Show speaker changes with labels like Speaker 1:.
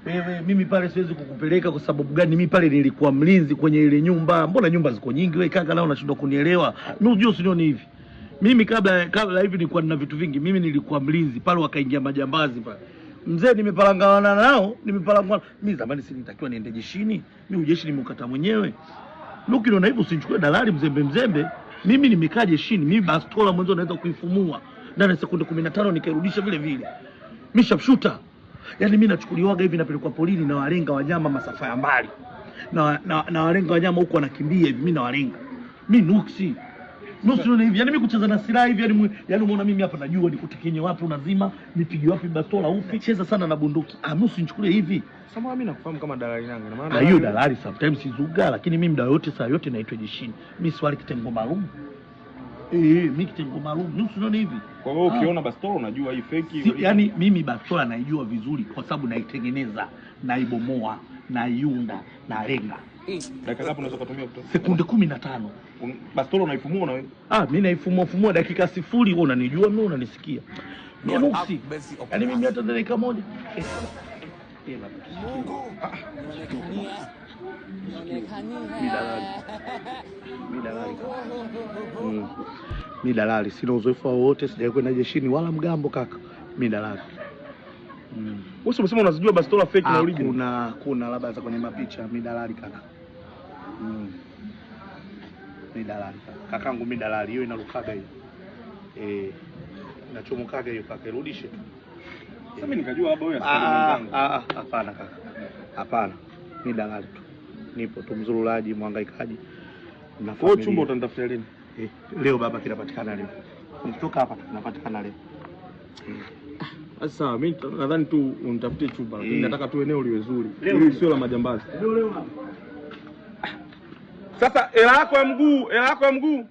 Speaker 1: Wewe mimi pale siwezi kukupeleka kwa sababu gani? Mimi pale nilikuwa mlinzi kwenye ile nyumba. Mbona nyumba ziko nyingi wewe kaka, leo unashindwa kunielewa? Mimi unajua usinioni hivi. Mimi kabla hivi nilikuwa nina vitu vingi. Mimi nilikuwa mlinzi pale, wakaingia majambazi pale. Mzee nimepalangana nao, mimi zamani si nitakiwa niende jeshini. Mimi ujeshi nimeukata mwenyewe. Mimi ukiona hivyo usinichukue dalali mzembe. Mimi nimekaa jeshini, mimi bastola mwanzo naweza kuifumua ndani ya sekunde 15 nikairudisha vile vile. Mimi sharpshooter. Yaani mimi nachukuliwaga hivi napelekwa polini na walenga wanyama masafa ya mbali. Na walenga wanyama huko wanakimbia hivi, mimi na walenga. Mimi nuksi. Nuksi ndio hivi. Yaani mimi kucheza na silaha hivi, yaani umeona mimi hapa najua nikutekenye wapi unazima, nipige wapi bastola ufi. Cheza sana na bunduki. Mimi usinichukulie hivi.
Speaker 2: Sasa mimi nakufahamu kama dalali nangu. Na
Speaker 1: maana hiyo dalali sometimes sizuga, lakini mimi muda yote saa yote naitwa jeshini. Mimi swali kitengo maalum. Mimi kitengo maalum. Mimi usinione hivi.
Speaker 2: Kwa hiyo ukiona bastola unajua hii fake.
Speaker 1: Yaani mimi bastola naijua vizuri kwa sababu naitengeneza, naibomoa, naiunda, nalenga.
Speaker 2: Dakika ngapi unaweza kutumia kutoka?
Speaker 1: Sekunde 15.
Speaker 2: Bastola unaifumua na wewe?
Speaker 1: Mimi naifumua dakika 0, wewe unanijua, mimi unanisikia. Mimi nuksi. Yaani mimi hata dakika moja. Mungu. Mimi dalali, sina uzoefu wowote, sijawahi kwenda jeshini wala mgambo kaka. Mimi dalali.
Speaker 2: Wewe unasema unazijua bastola fake na original?
Speaker 1: Kuna labda za kwenye mapicha. Mimi dalali kaka. Mimi dalali kaka. Kakangu mimi dalali, hiyo inarukaga hiyo. Inachomokaga hiyo kaka, irudishe tu.
Speaker 2: Sasa mimi nikajua labda wewe asikilize mwenzangu.
Speaker 1: Hapana kaka. Hapana. Mimi dalali tu. Nipo tu mzurulaji, mhangaikaji.
Speaker 2: Na kwa chumba utanitafutia lini?
Speaker 1: Leo baba kinapatikana leo. Nikitoka hapa tunapatikana leo.
Speaker 2: Sasa mimi nadhani tu unitafutie chumba, lakini nataka tu eneo liwe zuri. Ili sio la majambazi.
Speaker 1: Leo.
Speaker 2: Sasa hela yako ya mguu,